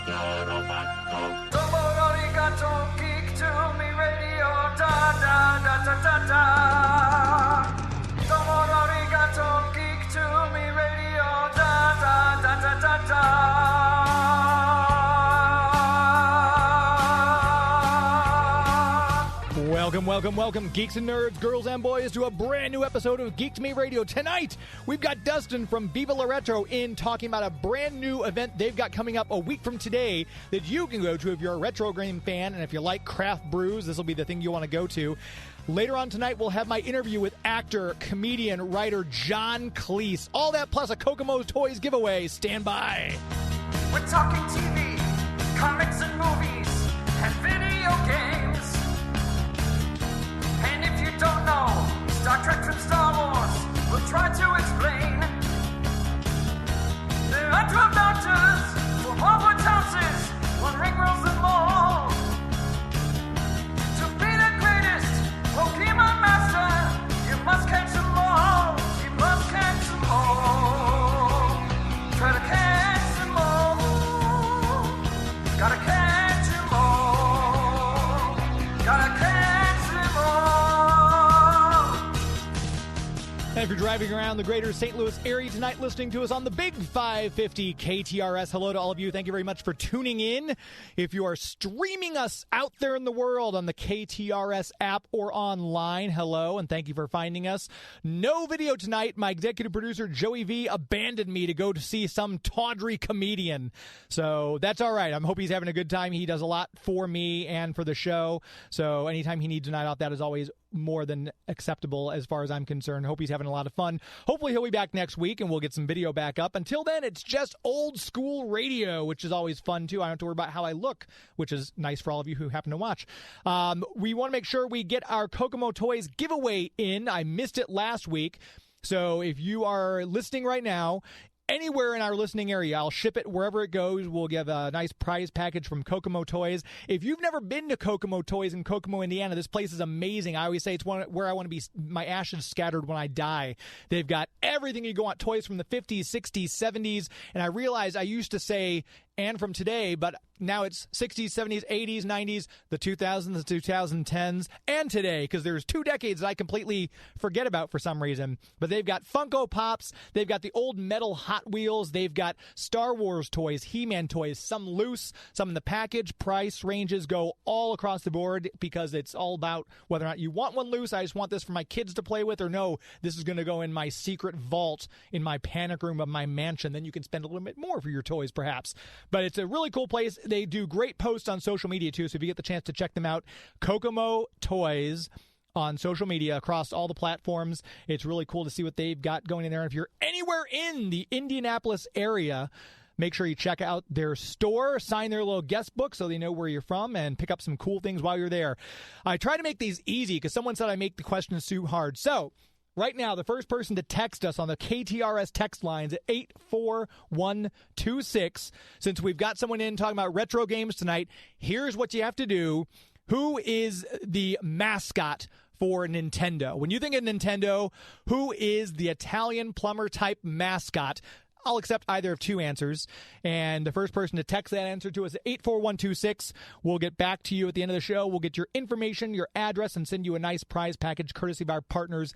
Geek to me radio, da da da da da da. Geek to me radio, da da da da da da. Welcome, geeks and nerds, girls and boys, to a brand new episode of Geek to Me Radio. Tonight, we've got Dustin from Viva La Retro in talking about a brand new event they've got coming up a week from today that you can go to if you're a retro game fan, and if you like craft brews, this will be the thing you want to go to. Later on tonight, we'll have my interview with actor, comedian, writer John Cleese. All that plus a Kokomo Toys giveaway. Stand by. We're talking TV, comics and movies, and video games. And if you don't know Star Trek from Star Wars, we'll try to explain. There are 12 doctors for Hogwarts houses, one ring rules them all. To be the greatest Pokemon master, you must catch them all. You must catch them all. Try to catch them all. Gotta catch them all. Gotta catch them all. And if you're driving around the greater St. Louis area tonight listening to us on the Big 550 KTRS, hello to all of you. Thank you very much for tuning in. If you are streaming us out there in the world on the KTRS app or online, hello, and thank you for finding us. No video tonight. My executive producer, Joey V, abandoned me to go to see some tawdry comedian. So that's all right. I hope he's having a good time. He does a lot for me and for the show. So anytime he needs a night out, that is always more than acceptable as far as I'm concerned. Hope he's having a lot of fun. Hopefully he'll be back next week and we'll get some video back up. Until then, it's just old school radio, which is always fun too. I don't have to worry about how I look, which is nice for all of you who happen to watch. We want to make sure we get our Kokomo Toys giveaway in. I missed it last week. So if you are listening right now, anywhere in our listening area, I'll ship it wherever it goes. We'll give a nice prize package from Kokomo Toys. If you've never been to Kokomo Toys in Kokomo, Indiana, this place is amazing. I always say it's where I want to be my ashes scattered when I die. They've got everything you go want, toys from the 50s, 60s, 70s, and I realize I used to say and from today, but now it's 60s, 70s, 80s, 90s, the 2000s, the 2010s, and today, because there's 2 decades that I completely forget about for some reason. But they've got Funko Pops, they've got the old metal Hot Wheels, they've got Star Wars toys, He-Man toys, some loose, some in the package. Price ranges go all across the board because it's all about whether or not you want one loose, I just want this for my kids to play with, or no, this is going to go in my secret vault in my panic room of my mansion. Then you can spend a little bit more for your toys, perhaps. But it's a really cool place. They do great posts on social media, too, so if you get the chance to check them out, Kokomo Toys on social media across all the platforms. It's really cool to see what they've got going in there. And if you're anywhere in the Indianapolis area, make sure you check out their store, sign their little guest book so they know where you're from, and pick up some cool things while you're there. I try to make these easy because someone said I make the questions too hard. So right now, the first person to text us on the KTRS text lines at 84126. Since we've got someone in talking about retro games tonight, here's what you have to do. Who is the mascot for Nintendo? When you think of Nintendo, who is the Italian plumber-type mascot? I'll accept either of two answers, and the first person to text that answer to us at 84126, we'll get back to you at the end of the show. We'll get your information, your address, and send you a nice prize package courtesy of our partners,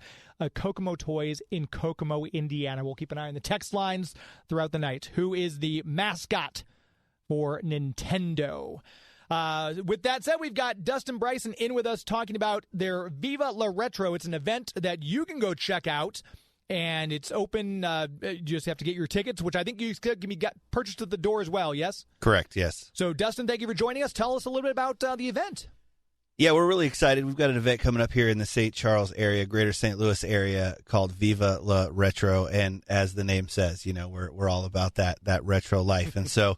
Kokomo Toys in Kokomo, Indiana. We'll keep an eye on the text lines throughout the night. Who is the mascot for Nintendo? With that said, we've got Dustin Bryson in with us talking about their Viva La Retro. It's an event that you can go check out. And it's open. You just have to get your tickets, which I think you can be purchased at the door as well, yes? Correct, yes. So, Dustin, thank you for joining us. Tell us a little bit about the event. Yeah, we're really excited. We've got an event coming up here in the St. Charles area, greater St. Louis area, called Viva La Retro. And as the name says, you know, we're all about that retro life. And so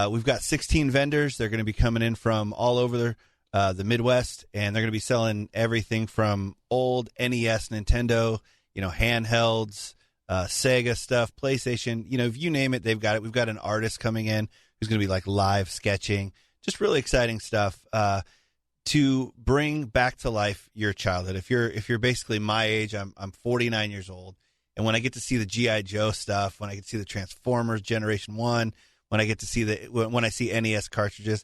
we've got 16 vendors. They're going to be coming in from all over the Midwest, and they're going to be selling everything from old NES, Nintendo, you know, handhelds, Sega stuff, PlayStation, you know, if you name it, they've got it. We've got an artist coming in who's going to be like live sketching, just really exciting stuff to bring back to life your childhood. If you're basically my age, I'm 49 years old, and when I get to see the G.I. Joe stuff, when I get to see the Transformers Generation 1, when I get to see when I see NES cartridges.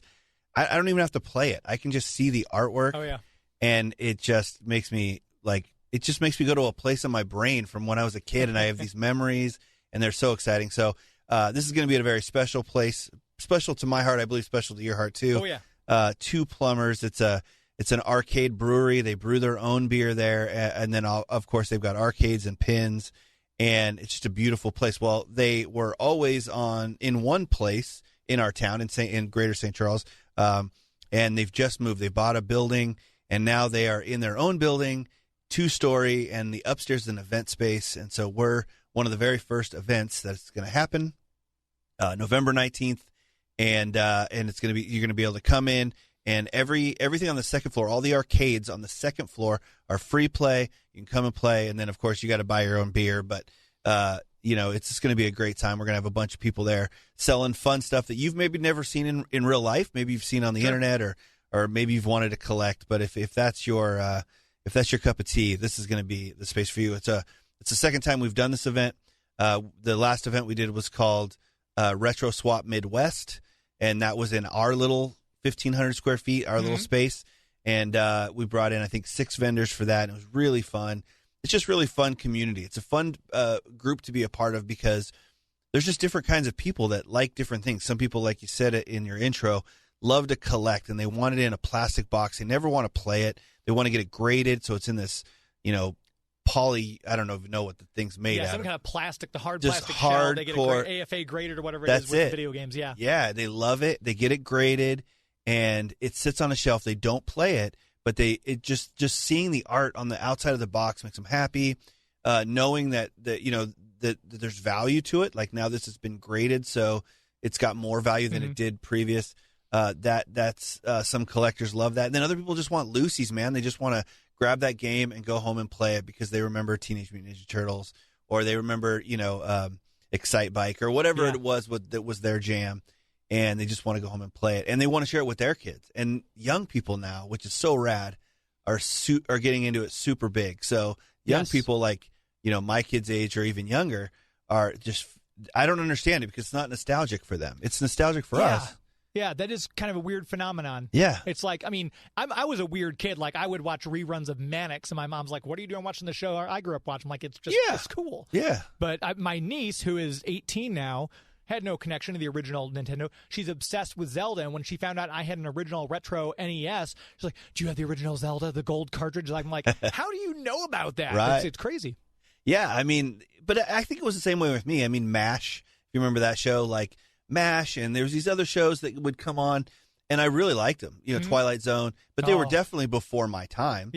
I don't even have to play it. I can just see the artwork. Oh yeah. And it just makes me go to a place in my brain from when I was a kid, and I have these memories, and they're so exciting. So this is going to be at a very special place, special to my heart, I believe, special to your heart too. Oh yeah. Two Plumbers. It's an arcade brewery. They brew their own beer there, and then of course they've got arcades and pins, and it's just a beautiful place. Well, they were always in one place in our town in Greater St. Charles, and they've just moved. They bought a building, and now they are in their own building, 2-story, and the upstairs is an event space. And so we're one of the very first events that's going to happen November 19th, and it's going to be, you're going to be able to come in, and everything on the second floor, all the arcades on the second floor are free play. You can come and play, and then of course you got to buy your own beer, but it's just going to be a great time. We're going to have a bunch of people there selling fun stuff that you've maybe never seen in real life. Maybe you've seen on the internet, or maybe you've wanted to collect. But if that's your cup of tea, this is going to be the space for you. It's the second time we've done this event. The last event we did was called Retro Swap Midwest, and that was in our little 1,500 square feet, our little space. And we brought in, I think, 6 vendors for that. And it was really fun. It's just really fun community. It's a fun group to be a part of because there's just different kinds of people that like different things. Some people, like you said in your intro, love to collect, and they want it in a plastic box. They never want to play it. They want to get it graded, so it's in this, poly. I don't even know what the thing's made out of. Some kind of plastic, the hard just plastic hardcore, shell. They get it AFA graded or whatever it is with the video games. Yeah. Yeah, they love it. They get it graded, and it sits on a shelf. They don't play it. But just seeing the art on the outside of the box makes them happy, knowing that there's value to it. Like now this has been graded, so it's got more value than it did previous. That's some collectors love that. And then other people just want loosies, man. They just want to grab that game and go home and play it because they remember Teenage Mutant Ninja Turtles, or they remember Excite Bike or whatever it was that was their jam. And they just want to go home and play it, and they want to share it with their kids. And young people now, which is so rad, are getting into it super big. So young people like my kids' age or even younger are just, I don't understand it because it's not nostalgic for them. It's nostalgic for us. Yeah, that is kind of a weird phenomenon. Yeah. It's like, I was a weird kid. Like, I would watch reruns of Mannix, and my mom's like, what are you doing watching the show I grew up watching? Like, it's just it's cool. Yeah. But my niece, who is 18 now, had no connection to the original Nintendo. She's obsessed with Zelda, and when she found out I had an original retro NES, she's like, do you have the original Zelda, the gold cartridge? I'm like, how do you know about that? Right. It's crazy. Yeah, but I think it was the same way with me. MASH, if you remember that show, like MASH, and there was these other shows that would come on, and I really liked them, Twilight Zone, but they were definitely before my time,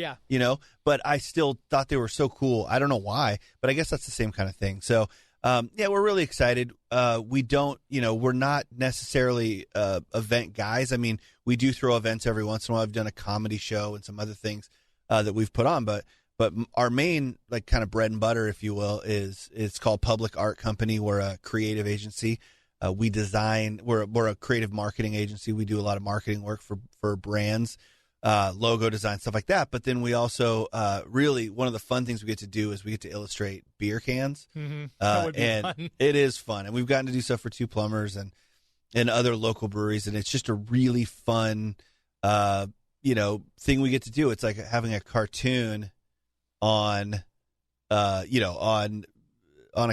but I still thought they were so cool. I don't know why, but I guess that's the same kind of thing. So, we're really excited. We don't, we're not necessarily event guys. We do throw events every once in a while. I've done a comedy show and some other things that we've put on, but our main, like, kind of bread and butter, if you will, it's called Public Art Company. We're a creative agency. We design. We're a creative marketing agency. We do a lot of marketing work for brands. Logo design, stuff like that. But then we also really, one of the fun things we get to do is we get to illustrate beer cans. That would be fun. It is fun. And we've gotten to do stuff for Two Plumbers and other local breweries. And it's just a really fun, thing we get to do. It's like having a cartoon on a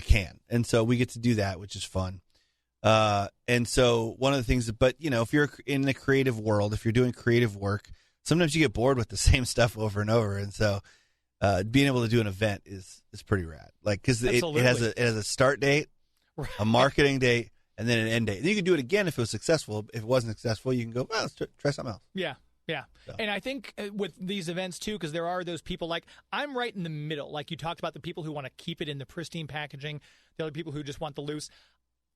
can. And so we get to do that, which is fun. And so one of the things if you're in the creative world, if you're doing creative work, sometimes you get bored with the same stuff over and over. And so, being able to do an event is pretty rad. Like, cause it has a start date, a marketing date, and then an end date. And you can do it again if it was successful. If it wasn't successful, you can go, well, let's try something else. Yeah. Yeah. So. And I think with these events, too, because there are those people, like, I'm right in the middle. Like you talked about, the people who want to keep it in the pristine packaging, the other people who just want the loose.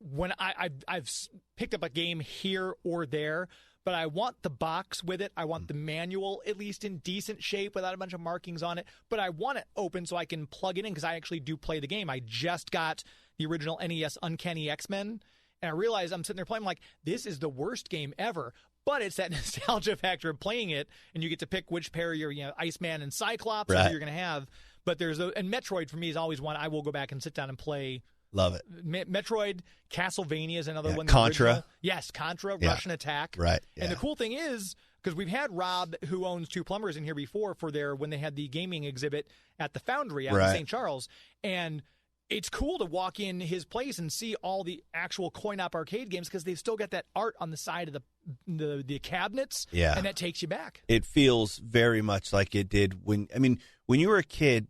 When I've picked up a game here or there, but I want the box with it. I want the manual at least in decent shape without a bunch of markings on it. But I want it open so I can plug it in because I actually do play the game. I just got the original NES Uncanny X-Men, and I realized I'm sitting there playing, I'm like, this is the worst game ever. But it's that nostalgia factor of playing it, and you get to pick which pair you're, Iceman and Cyclops you're going to have. But and Metroid for me is always one I will go back and sit down and play Love it. Metroid, Castlevania is another one. Contra. Original. Yes, Contra, Russian Attack. Right. Yeah. And the cool thing is, because we've had Rob, who owns Two Plumbers, in here before for when they had the gaming exhibit at the Foundry out in St. Charles. And it's cool to walk in his place and see all the actual coin-op arcade games because they've still got that art on the side of the cabinets. Yeah. And that takes you back. It feels very much like it did when you were a kid.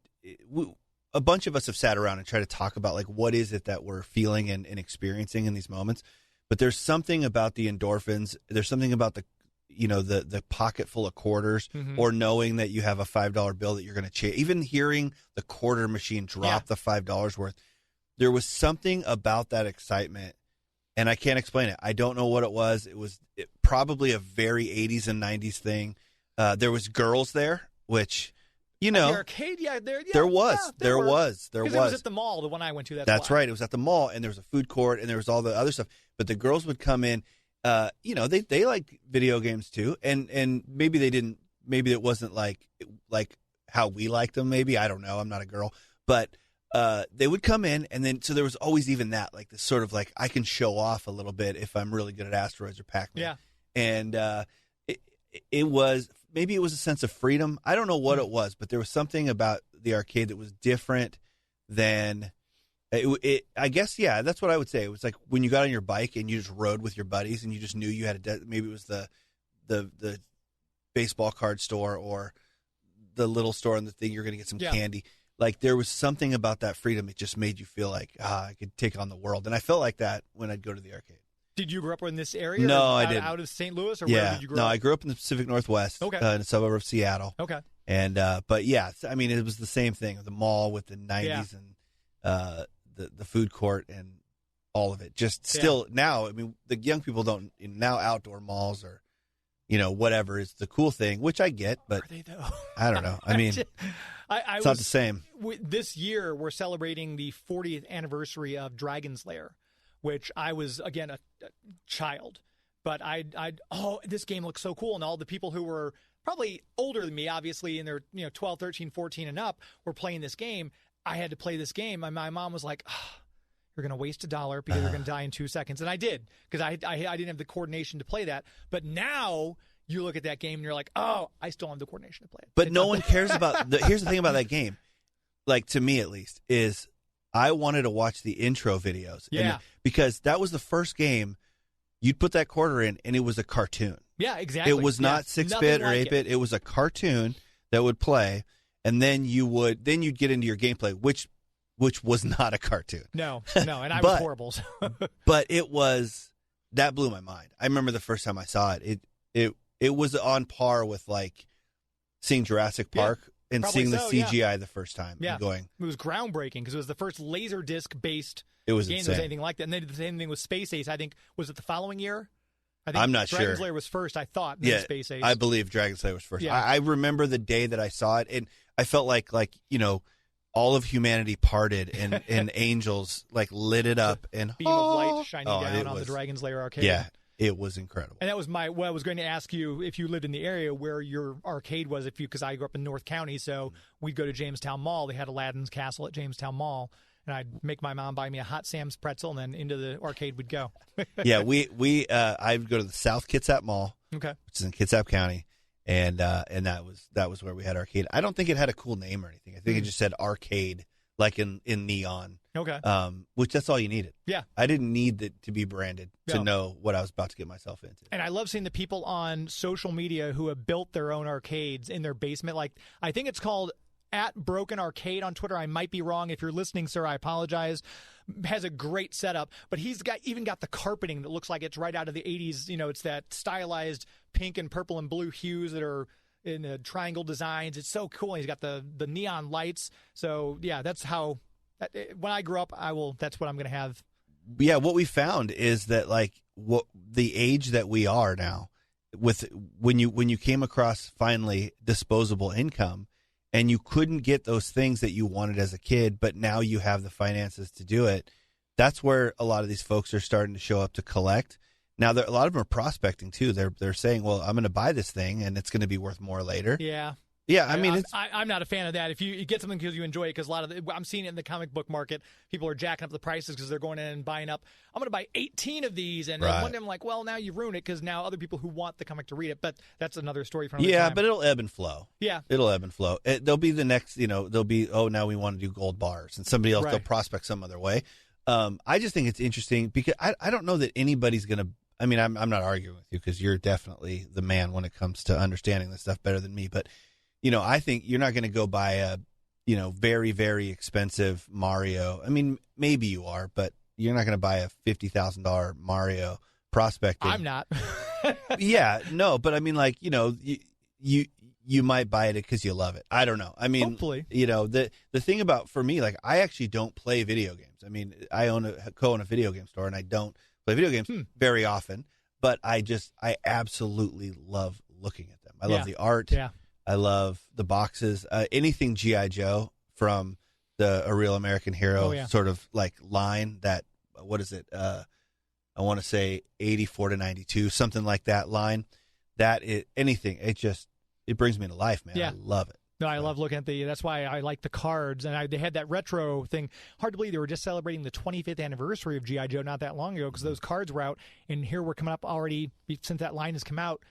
A bunch of us have sat around and tried to talk about like what is it that we're feeling and experiencing in these moments. But there's something about the endorphins. There's something about the pocket full of quarters, or knowing that you have a $5 bill that you're going to chase. Even hearing the quarter machine drop the $5 worth, there was something about that excitement, and I can't explain it. I don't know what it was. It was probably a very 80s and 90s thing. There was girls there, which, the arcade, there was. It was at the mall, the one I went to. That's right. It was at the mall, and there was a food court, and there was all the other stuff. But the girls would come in. They like video games too, and maybe they didn't. Maybe it wasn't like how we liked them. Maybe, I don't know. I'm not a girl, but they would come in, and then so there was always even that, like this sort of like I can show off a little bit if I'm really good at Asteroids or Pac-Man. Yeah, and it was a sense of freedom. I don't know what it was, but there was something about the arcade that was different than. I guess, that's what I would say. It was like when you got on your bike and you just rode with your buddies and you just knew you had maybe it was the baseball card store or the little store and the thing you're going to get some candy. Like there was something about that freedom. It just made you feel like, I could take on the world. And I felt like that when I'd go to the arcade. Did you grow up in this area? No, I didn't. Out of St. Louis? Or where did you grow up? No, I grew up in the Pacific Northwest, in a suburb of Seattle. Okay. And, but it was the same thing. The mall with the 90s and, the food court and all of it. Just still now, the young people don't now outdoor malls or, whatever is the cool thing, which I get, but are they though? I don't know. It's not the same. This year we're celebrating the 40th anniversary of Dragon's Lair, which I was again a child, but this game looks so cool, and all the people who were probably older than me, obviously in their 12, 13, 14 and up, were playing this game. I had to play this game. My mom was like, you're going to waste $1 because you're going to die in 2 seconds. And I did, because I didn't have the coordination to play that. But now you look at that game and you're like, I still have the coordination to play it. But no one cares about here's the thing about that game, like to me at least, is I wanted to watch the intro videos. Yeah. Because that was the first game you'd put that quarter in and it was a cartoon. Yeah, exactly. It was not 6-bit or 8-bit. It was a cartoon that would play. And then you'd get into your gameplay, which was not a cartoon. No, and I was horrible. So. But that blew my mind. I remember the first time I saw it. It was on par with like seeing Jurassic Park and seeing the CGI the first time. Yeah, and going. It was groundbreaking because it was the first laser disc based game that was anything like that. And they did the same thing with Space Ace. I think was it the following year? I'm not Dragon's sure. Lair was first, I thought. And then Space Ace. I believe Dragon's Lair was first. Yeah. I remember the day that I saw it, and I felt like all of humanity parted, and angels like lit it up, and beam of light shining down on the Dragon's Lair arcade. Yeah, it was incredible. And that was I was going to ask you if you lived in the area where your arcade was, because I grew up in North County, so we'd go to Jamestown Mall. They had Aladdin's Castle at Jamestown Mall. And I'd make my mom buy me a hot Sam's pretzel, and then into the arcade we'd go. Yeah, I'd go to the South Kitsap Mall, which is in Kitsap County, and that was where we had arcade. I don't think it had a cool name or anything. I think it just said arcade, like in neon. Okay. Which that's all you needed. Yeah. I didn't need it to be branded to know what I was about to get myself into. And I love seeing the people on social media who have built their own arcades in their basement. Like I think it's called @Broken Arcade on Twitter. I might be wrong. If you're listening, sir, I apologize. Has a great setup, but he's even got the carpeting that looks like it's right out of the 80s. It's that stylized pink and purple and blue hues that are in triangle designs. It's so cool. He's got the neon lights. So yeah, that's how. When I grow up, that's what I'm going to have. Yeah, what we found is that the age that we are now, with when you came across finally disposable income. And you couldn't get those things that you wanted as a kid, but now you have the finances to do it. That's where a lot of these folks are starting to show up to collect. Now, a lot of them are prospecting too. They're saying, "Well, I'm going to buy this thing, and it's going to be worth more later." Yeah. Yeah, I mean, I'm not a fan of that. If you get something because you enjoy it, because a lot of I'm seeing it in the comic book market, people are jacking up the prices because they're going in and buying up. I'm going to buy 18 of these, and right. one day I'm like, well, now you've ruined it because now other people who want the comic to read it. But that's another story for another time. But it'll ebb and flow. Yeah, it'll ebb and flow. There'll be the next, there'll be now we want to do gold bars, and somebody else they'll prospect some other way. I just think it's interesting because I don't know that anybody's going to. I mean, I'm not arguing with you because you're definitely the man when it comes to understanding this stuff better than me, but. I think you're not going to go buy a, very, very expensive Mario. I mean, maybe you are, but you're not going to buy a $50,000 Mario prospecting. I'm not. Yeah, no, but I mean, like, you might buy it because you love it. I don't know. I mean, hopefully, the thing about for me, like, I actually don't play video games. I mean, I co-own a video game store, and I don't play video games very often, but I absolutely love looking at them. I love the art. Yeah. I love the boxes. Anything G.I. Joe from A Real American Hero sort of like line that, what is it? I want to say 84 to 92, something like that line. Anything. It brings me to life, man. Yeah. I love it. No, I love looking at that's why I like the cards. And they had that retro thing. Hard to believe they were just celebrating the 25th anniversary of G.I. Joe not that long ago because those cards were out. And here we're coming up already, since that line has come out.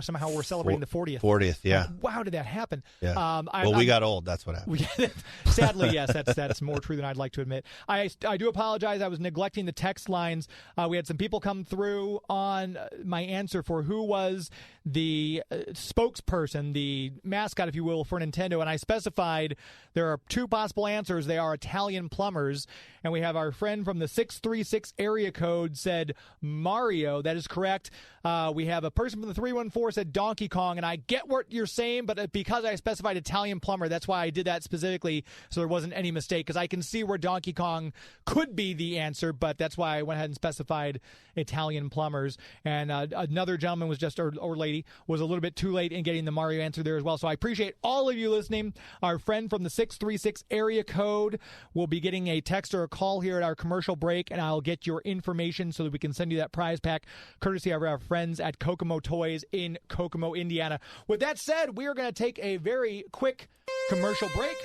Somehow we're celebrating the 40th. 40th, yeah. Wow, did that happen? Yeah. We got old. That's what happened. Sadly, yes, that's more true than I'd like to admit. I do apologize. I was neglecting the text lines. We had some people come through on my answer for who was the spokesperson, the mascot, if you will, for Nintendo, and I specified there are two possible answers. They are Italian plumbers, and we have our friend from the 636 area code said Mario. That is correct. We have a person from the 314 said Donkey Kong, and I get what you're saying, but because I specified Italian plumber, that's why I did that specifically, so there wasn't any mistake, because I can see where Donkey Kong could be the answer, but that's why I went ahead and specified Italian plumbers. And another gentleman was or lady was a little bit too late in getting the Mario answer there as well. So I appreciate all of you listening. Our friend from the 636 area code will be getting a text or a call here at our commercial break, and I'll get your information so that we can send you that prize pack, courtesy of our friends at Kokomo Toys in Kokomo, Indiana. With that said, we are going to take a very quick commercial break.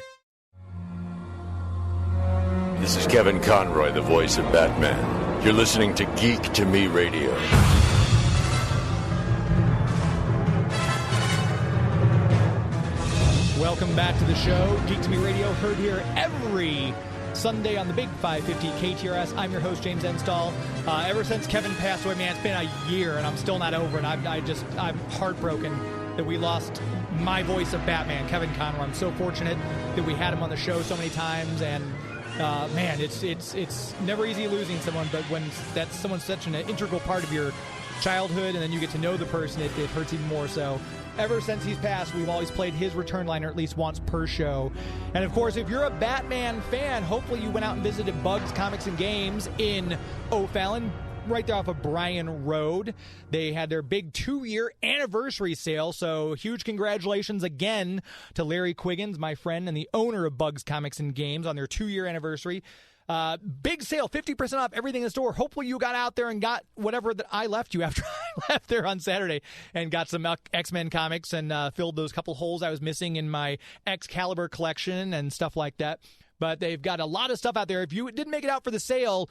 This is Kevin Conroy, the voice of Batman. You're listening to Geek to Me Radio. Welcome back to the show. Geek to Me Radio, heard here every Sunday on the Big 550 KTRS. I'm your host, James Enstall. Ever since Kevin passed away, man, it's been a year, and I'm still not over it. I'm heartbroken that we lost my voice of Batman, Kevin Conroy. I'm so fortunate that we had him on the show so many times, and man, it's never easy losing someone, but when that's someone's such an integral part of your childhood, and then you get to know the person, it hurts even more. So ever since he's passed, we've always played his return liner at least once per show. And of course, if you're a Batman fan, hopefully you went out and visited Bugs Comics and Games in O'Fallon, right there off of Bryan Road. They had their big 2-year anniversary sale, so huge congratulations again to Larry Quiggins, my friend and the owner of Bugs Comics and Games, on their 2-year anniversary. Big sale, 50% off everything in the store. Hopefully you got out there and got whatever that I left you after I left there on Saturday, and got some X-Men comics and filled those couple holes I was missing in my Excalibur collection and stuff like that. But they've got a lot of stuff out there. If you didn't make it out for the sale,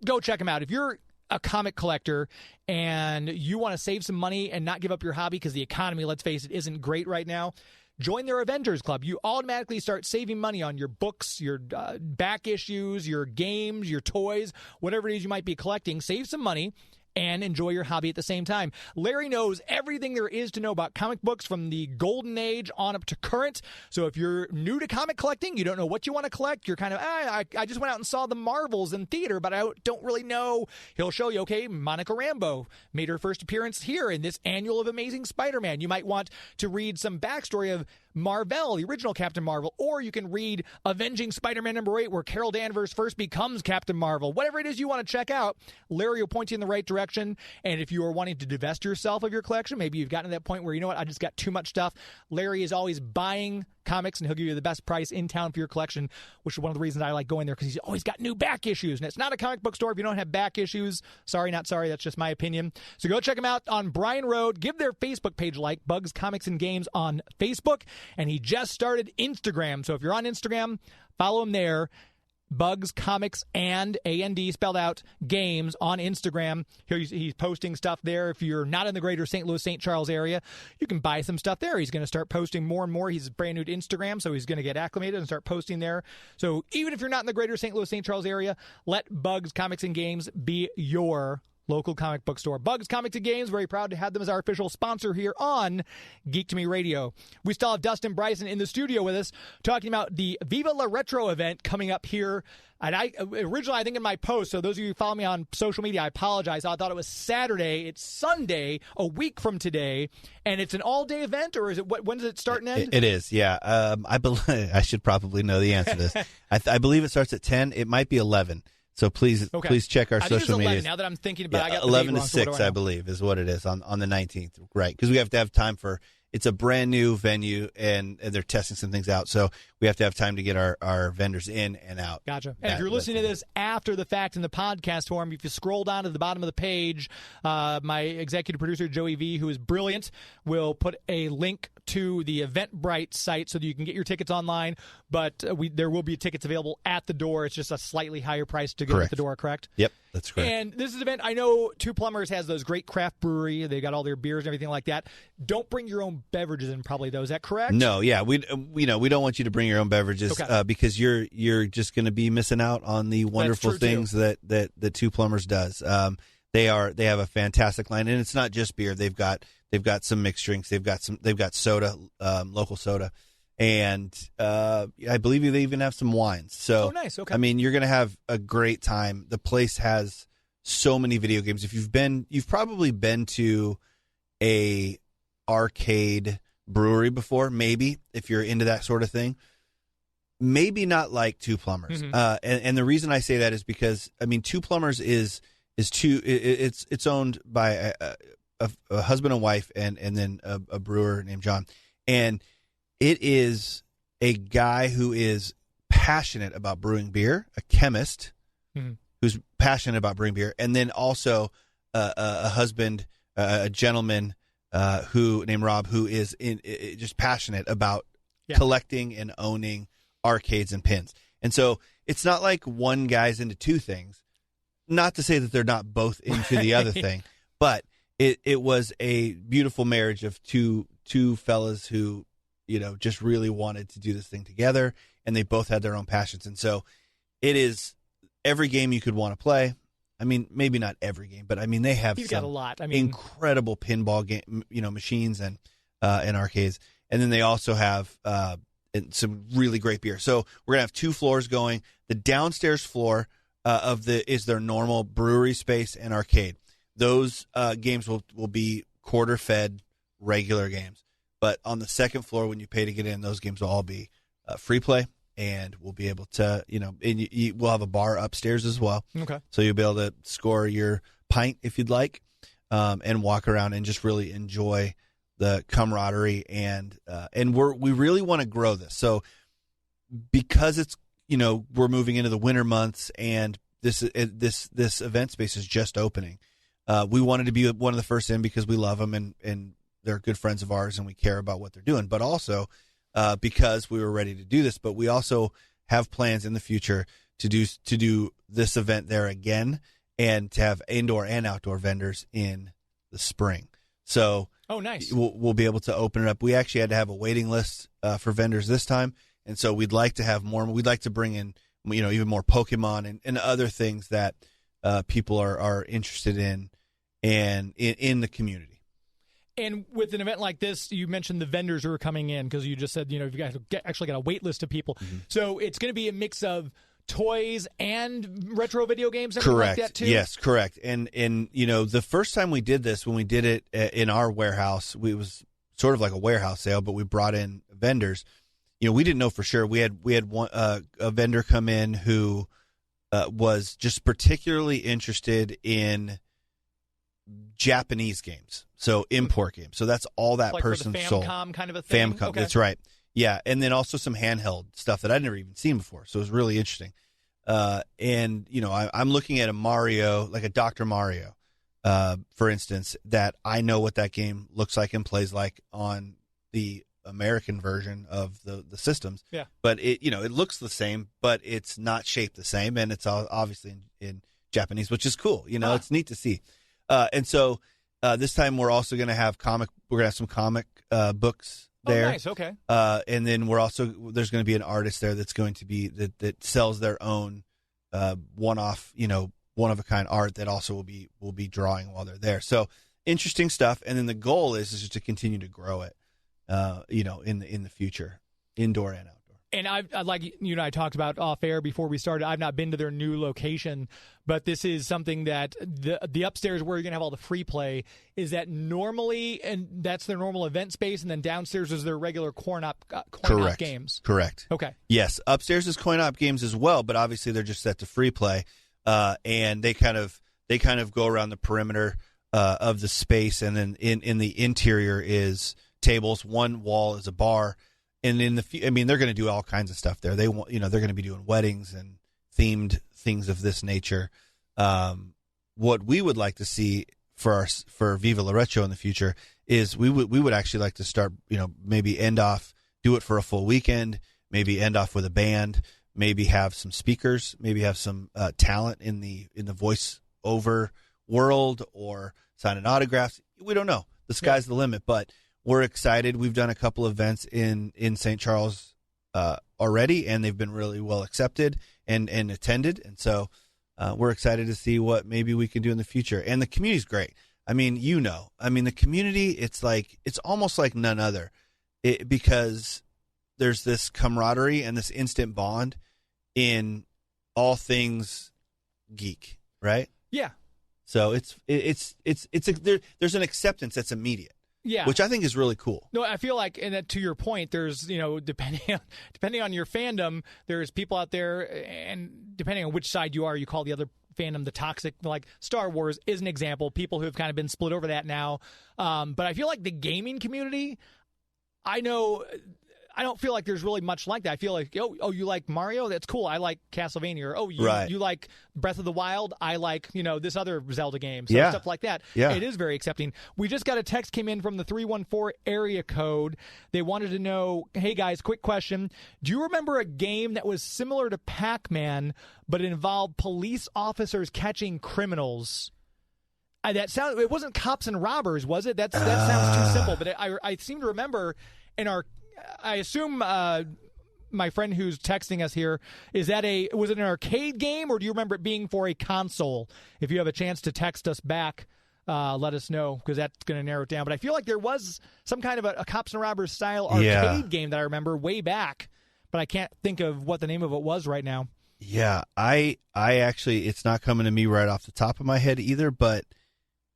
go check them out. If you're a comic collector and you want to save some money and not give up your hobby because the economy, let's face it, isn't great right now, join their Avengers Club. You automatically start saving money on your books, your back issues, your games, your toys, whatever it is you might be collecting. Save some money and enjoy your hobby at the same time. Larry knows everything there is to know about comic books from the golden age on up to current. So if you're new to comic collecting, you don't know what you want to collect, you're kind of, I just went out and saw the Marvels in theater, but I don't really know. He'll show you, okay, Monica Rambeau made her first appearance here in this annual of Amazing Spider-Man. You might want to read some backstory of Marvel, the original Captain Marvel, or you can read Avenging Spider-Man #8, where Carol Danvers first becomes Captain Marvel. Whatever it is you want to check out, Larry will point you in the right direction. And if you are wanting to divest yourself of your collection, maybe you've gotten to that point where, you know what, I just got too much stuff. Larry is always buying Comics, and he'll give you the best price in town for your collection, which is one of the reasons I like going there, because he's always got new back issues. And it's not a comic book store if you don't have back issues. Sorry, not sorry. That's just my opinion. So go check him out on Bryan Road. Give their Facebook page a like, Bugs Comics and Games on Facebook. And he just started Instagram. So if you're on Instagram, follow him there. Bugs Comics and A-N-D spelled out Games on Instagram. He's posting stuff there. If you're not in the greater St. Louis, St. Charles area, you can buy some stuff there. He's going to start posting more and more. He's brand new to Instagram, so he's going to get acclimated and start posting there. So even if you're not in the greater St. Louis, St. Charles area, let Bugs Comics and Games be your local comic book store. Bugs Comics and Games, very proud to have them as our official sponsor here on Geek to Me Radio. We still have Dustin Bryson in the studio with us talking about the Viva La Retro event coming up here. And I think in my post, so those of you who follow me on social media, I apologize. I thought it was Saturday. It's Sunday, a week from today, and it's an all-day event, or is it? When does it start and end? It is, yeah. I should probably know the answer to this. I believe it starts at 10. It might be 11. So please check our social media. Now that I'm thinking about it, I got 11 to wrong, 6, I believe, is what it is on the 19th, right? Because we have to have time for. It's a brand new venue, and they're testing some things out. So we have to have time to get our vendors in and out. Gotcha. And if you're listening to this after the fact in the podcast form, if you scroll down to the bottom of the page, my executive producer, Joey V., who is brilliant, will put a link to the Eventbrite site so that you can get your tickets online. But there will be tickets available at the door. It's just a slightly higher price to go at the door, correct? Yep, that's correct. And this is an event, I know Two Plumbers has those great craft brewery. They got all their beers and everything like that. Don't bring your own beverages in probably, though. Is that correct? No, yeah. We don't want you to bring your own beverages because you're just going to be missing out on the wonderful things that Two Plumbers does. They have a fantastic line, and it's not just beer. They've got some mixed drinks. They've got soda, local soda. And I believe they even have some wines. So, nice. Okay. I mean, you're going to have a great time. The place has so many video games. If you've probably been to a arcade brewery before, maybe, if you're into that sort of thing. Maybe not like Two Plumbers. Mm-hmm. And the reason I say that is because, I mean, Two Plumbers it's owned by a husband and wife and then a brewer named John. And it is a guy who is passionate about brewing beer, a chemist who's passionate about brewing beer, and then also a husband, a gentleman who named Rob, who is just passionate about collecting and owning arcades and pins. And so it's not like one guy's into two things. Not to say that they're not both into the other thing, but it was a beautiful marriage of two fellas who, just really wanted to do this thing together, and they both had their own passions. And so it is every game you could want to play. I mean, maybe not every game, but I mean, they have got a lot. Incredible pinball game, machines and arcades. And then they also have some really great beer. So we're going to have 2 floors going. The downstairs floor is their normal brewery space and arcade. Those games will be quarter-fed regular games. But on the second floor, when you pay to get in, those games will all be free play, and we'll be able to, we'll have a bar upstairs as well. Okay. So you'll be able to score your pint if you'd like, and walk around and just really enjoy the camaraderie. And we really want to grow this. So because it's, we're moving into the winter months and this event space is just opening. We wanted to be one of the first in because we love them and they're good friends of ours and we care about what they're doing, but also because we were ready to do this. But we also have plans in the future to do this event there again and to have indoor and outdoor vendors in the spring. So nice. We'll be able to open it up. We actually had to have a waiting list for vendors this time, and so we'd like to have more. We'd like to bring in even more Pokemon and other things that people are interested in and in the community. And with an event like this, you mentioned the vendors who are coming in because you just said, you guys actually got a wait list of people. Mm-hmm. So it's going to be a mix of toys and retro video games and correct. Like that too? Yes, correct. And the first time we did this, when we did it in our warehouse, it was sort of like a warehouse sale, but we brought in vendors. We didn't know for sure. We had one a vendor come in who was just particularly interested in Japanese games, so import games. So that's all that like person for the sold. Famicom kind of a thing. Famicom, okay. That's right. Yeah, and then also some handheld stuff that I'd never even seen before. So it was really interesting. And, I'm looking at a Mario, like a Dr. Mario, for instance, that I know what that game looks like and plays like on the American version of the systems. Yeah. But it looks the same, but it's not shaped the same, and it's obviously in Japanese, which is cool. It's neat to see. And so this time we're also going to have some comic books there. Oh, nice. Okay. And then there's going to be an artist there that's going to be that sells their own one-off, one-of-a-kind art that also will be drawing while they're there. So interesting stuff. And then the goal is just to continue to grow it, in the future, indoor and outdoor. And I like you and I talked about off air before we started. I've not been to their new location, but this is something that the upstairs where you're gonna have all the free play is that normally, and that's their normal event space, and then downstairs is their regular coin-op games. Correct. Okay. Yes, upstairs is coin-op games as well, but obviously they're just set to free play, and they kind of go around the perimeter of the space, and then in the interior is tables. One wall is a bar. And they're going to do all kinds of stuff there. They're going to be doing weddings and themed things of this nature. What we would like to see for Viva La Retro in the future is we would actually like to start, maybe do it for a full weekend, maybe end off with a band, maybe have some speakers, maybe have some talent in the voice over world, or signing autographs. We don't know. The sky's the limit, but we're excited. We've done a couple events in St. Charles already, and they've been really well accepted and attended. And so we're excited to see what maybe we can do in the future. And the community's great. The community, it's almost like none other, because there's this camaraderie and this instant bond in all things geek, right? Yeah. So there's an acceptance that's immediate. Yeah, which I think is really cool. No, I feel like, and to your point, there's depending on your fandom, there's people out there, and depending on which side you are, you call the other fandom the toxic. Like Star Wars is an example. People who have kind of been split over that now. But I feel like the gaming community, I don't feel like there's really much like that. I feel like, oh, you like Mario? That's cool. I like Castlevania. Or, you like Breath of the Wild? I like, this other Zelda game. So stuff like that. Yeah. It is very accepting. We just got a text came in from the 314 area code. They wanted to know, hey, guys, quick question. Do you remember a game that was similar to Pac-Man, but it involved police officers catching criminals? It wasn't Cops and Robbers, was it? That sounds too simple. But I seem to remember I assume my friend who's texting us here, was it an arcade game, or do you remember it being for a console? If you have a chance to text us back, let us know, because that's going to narrow it down. But I feel like there was some kind of a Cops and Robbers style arcade game that I remember way back, but I can't think of what the name of it was right now. Yeah, I actually, it's not coming to me right off the top of my head either, but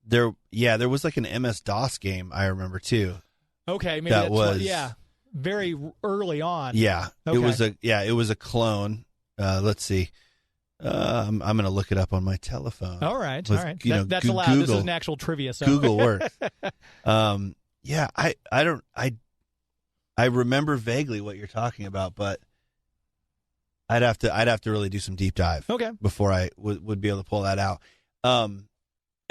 there was like an MS-DOS game I remember too. Okay, maybe that was very early on. Yeah, okay. It was a clone. Let's see. I'm going to look it up on my telephone. All right. That's allowed. Google, this is an actual trivia. So. Google works. I remember vaguely what you're talking about, but I'd have to really do some deep dive. Okay. Before I would be able to pull that out.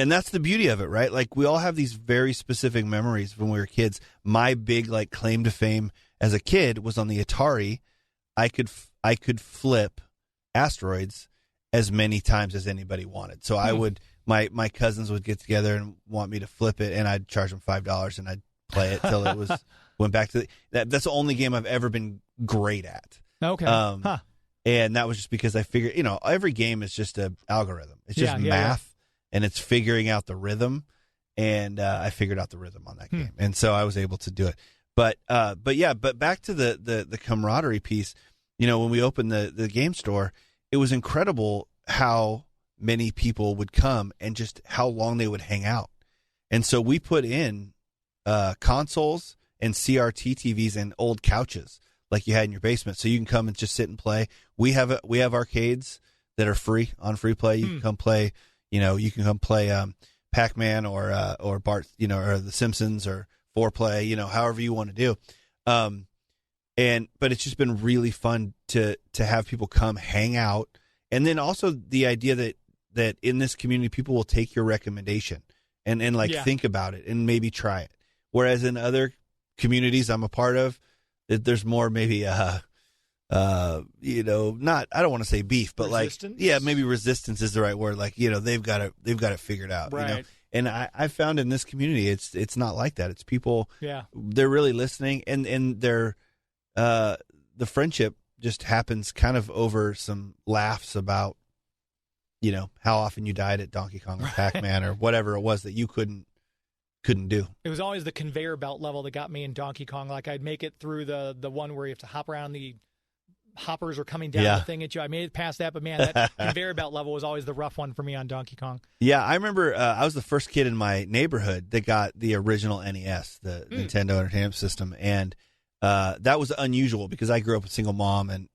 And that's the beauty of it, right? Like, we all have these very specific memories when we were kids. My big claim to fame as a kid was on the Atari. I could flip asteroids as many times as anybody wanted. So I would, my cousins would get together and want me to flip it, and I'd charge them $5 and I'd play it till it went back to that's the only game I've ever been great at. Okay. And that was just because I figured, every game is just an algorithm. It's just math. And it's figuring out the rhythm, and I figured out the rhythm on that game, and so I was able to do it. But back to the camaraderie piece. When we opened the game store, it was incredible how many people would come and just how long they would hang out. And so we put in consoles and CRT TVs and old couches like you had in your basement, so you can come and just sit and play. We have arcades that are free on free play. You can come play. You can come play Pac-Man or Bart, or The Simpsons or 4Play, however you want to do. But it's just been really fun to have people come hang out. And then also the idea that in this community, people will take your recommendation and think about it and maybe try it. Whereas in other communities I'm a part of, there's more maybe, not, I don't want to say beef, but resistance? Maybe resistance is the right word. They've got it figured out. Right. And I found in this community, it's not like that. It's people, they're really listening, and they're, the friendship just happens kind of over some laughs about, how often you died at Donkey Kong or Pac-Man or whatever it was that you couldn't do. It was always the conveyor belt level that got me in Donkey Kong. Like I'd make it through the one where you have to hop around, the hoppers are coming down the thing at you. I made it past that, but man, that conveyor belt level was always the rough one for me on Donkey Kong. Yeah, I remember I was the first kid in my neighborhood that got the original NES, the Nintendo Entertainment System, and that was unusual because I grew up with a single mom, and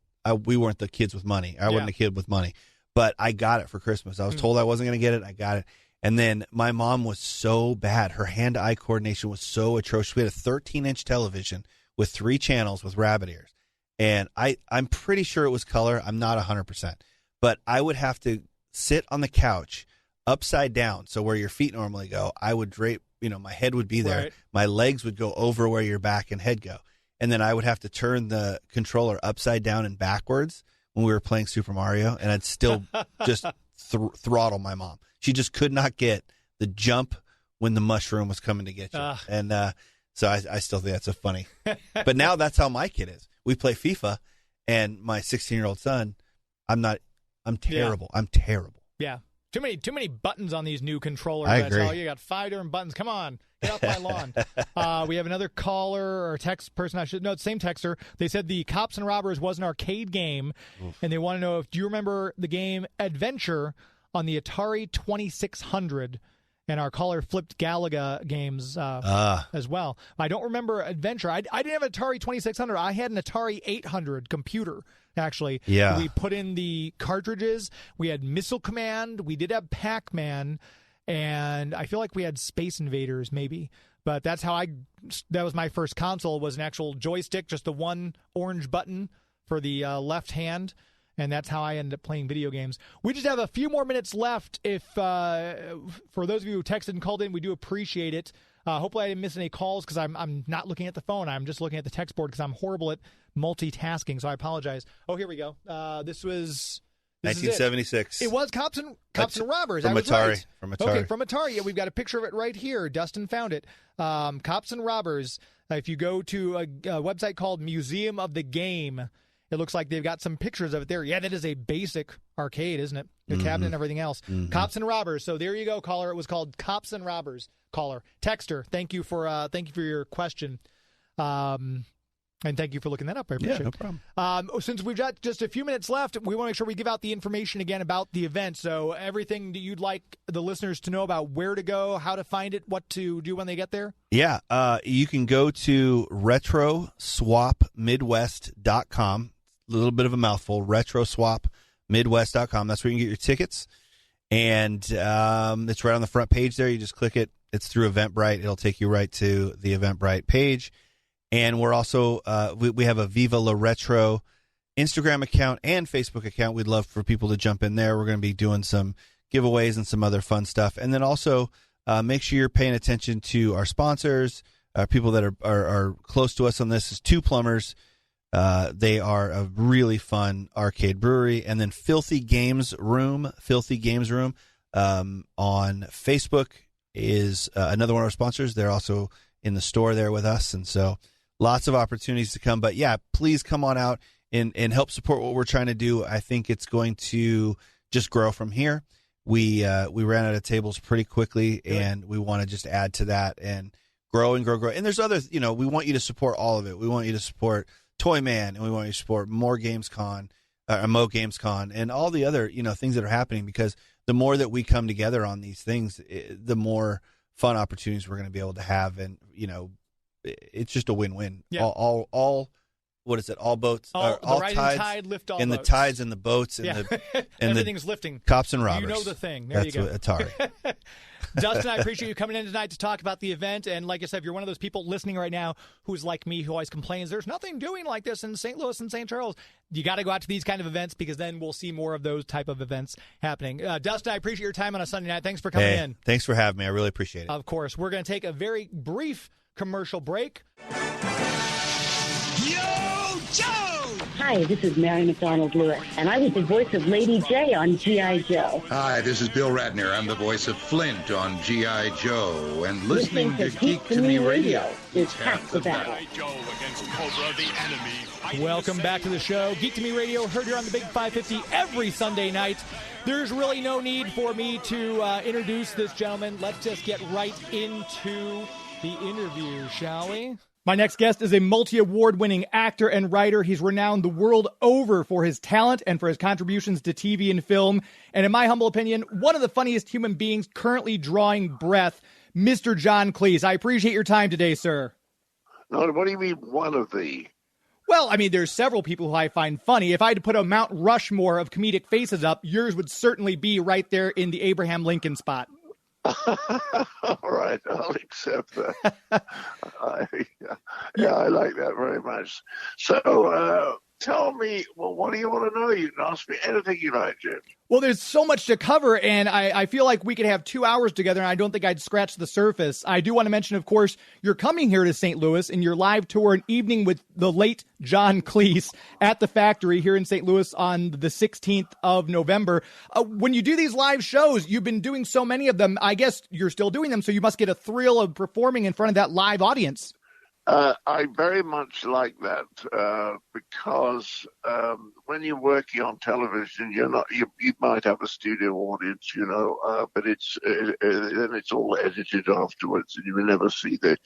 we weren't the kids with money. I wasn't a kid with money, but I got it for Christmas. I was told I wasn't going to get it. I got it. And then my mom was so bad. Her hand-eye coordination was so atrocious. We had a 13-inch television with 3 channels with rabbit ears. And I'm pretty sure it was color. I'm not 100%. But I would have to sit on the couch upside down. So where your feet normally go, I would drape, my head would be there. Right. My legs would go over where your back and head go. And then I would have to turn the controller upside down and backwards when we were playing Super Mario. And I'd still just throttle my mom. She just could not get the jump when the mushroom was coming to get you. And so I still think that's so funny. But now that's how my kid is. We play FIFA, and my 16-year-old son, I'm terrible. I'm terrible. Yeah. Too many buttons on these new controllers. I agree. You got 5 different buttons. Come on. Get off my lawn. We have another caller or text person. It's same texter. They said the Cops and Robbers was an arcade game, and they want to know do you remember the game Adventure on the Atari 2600? And our caller flipped Galaga games as well. I don't remember Adventure. I didn't have an Atari 2600. I had an Atari 800 computer, actually. Yeah. We put in the cartridges. We had Missile Command. We did have Pac-Man. And I feel like we had Space Invaders, maybe. But that was my first console, was an actual joystick, just the one orange button for the left hand. And that's how I ended up playing video games. We just have a few more minutes left. If for those of you who texted and called in, we do appreciate it. Hopefully I didn't miss any calls because I'm not looking at the phone. I'm just looking at the text board because I'm horrible at multitasking, so I apologize. Oh, here we go. This was 1976. It was Cops and Robbers. From I was Atari. right. From Atari. Okay, from Atari. Yeah, we've got a picture of it right here. Dustin found it. Cops and Robbers. If you go to a website called Museum of the Game, it looks like they've got some pictures of it there. Yeah, that is a basic arcade, isn't it? The cabinet and everything else. Mm-hmm. Cops and Robbers. So there you go, caller. It was called Cops and Robbers. Caller, texter. Thank you for your question, and thank you for looking that up. I appreciate it. No problem. Since we've got just a few minutes left, we want to make sure we give out the information again about the event. So everything that you'd like the listeners to know about where to go, how to find it, what to do when they get there. Yeah, you can go to retroswapmidwest.com. A little bit of a mouthful, retroswapmidwest.com. That's where you can get your tickets. And it's right on the front page there. You just click it. It's through Eventbrite. It'll take you right to the Eventbrite page. And we're also, we have a Viva La Retro Instagram account and Facebook account. We'd love for people to jump in there. We're going to be doing some giveaways and some other fun stuff. And then also make sure you're paying attention to our sponsors, people that are close to us on this is Two Plumbers. They are a really fun arcade brewery. And then Filthy Games Room on Facebook is another one of our sponsors. They're also in the store there with us. And so lots of opportunities to come. But, yeah, please come on out and help support what we're trying to do. I think it's going to just grow from here. We ran out of tables pretty quickly, and we want to just add to that and grow and grow. And there's others, we want you to support all of it. We want you to support Toy Man, and we want you to support Mo Gamescon, and all the other, things that are happening, because the more that we come together on these things, the more fun opportunities we're going to be able to have. And, it's just a win-win. Yeah. All what is it? All boats, all tides, tide lift all and boats. The tides and the boats and and everything's lifting. Cops and Robbers. You know the thing. There That's you go. Atari. Dustin, I appreciate you coming in tonight to talk about the event. And like I said, if you're one of those people listening right now who's like me, who always complains there's nothing doing like this in St. Louis and St. Charles, you got to go out to these kind of events, because then we'll see more of those type of events happening. Dustin, I appreciate your time on a Sunday night. Thanks for coming in. Thanks for having me. I really appreciate it. Of course. We're going to take a very brief commercial break. Yo, Joe! Hi, this is Mary McDonald Lewis, and I was the voice of Lady J on G.I. Joe. Hi, this is Bill Ratner. I'm the voice of Flint on G.I. Joe. And listening to Geek to Me Radio is half the battle. Welcome back to the show. Geek to Me Radio, heard here on the Big 550 every Sunday night. There's really no need for me to introduce this gentleman. Let's just get right into the interview, shall we? My next guest is a multi-award-winning actor and writer. He's renowned the world over for his talent and for his contributions to TV and film. And in my humble opinion, one of the funniest human beings currently drawing breath, Mr. John Cleese. I appreciate your time today, sir. No, what do you mean, one of the? Well, I mean, there's several people who I find funny. If I had to put a Mount Rushmore of comedic faces up, yours would certainly be right there in the Abraham Lincoln spot. All right, I'll accept that. I like that very much. So, tell me, well, what do you want to know? You can ask me anything you like, Jim. Well, there's so much to cover, and I feel like we could have 2 hours together, and I don't think I'd scratch the surface. I do want to mention, of course, you're coming here to St. Louis in your live tour, An Evening with the Late John Cleese at the Factory here in St. Louis on the 16th of November. When you do these live shows, you've been doing so many of them. I guess you're still doing them, so you must get a thrill of performing in front of that live audience. I very much like that because when you're working on television, you might have a studio audience, but then it's all edited afterwards, and you will never see the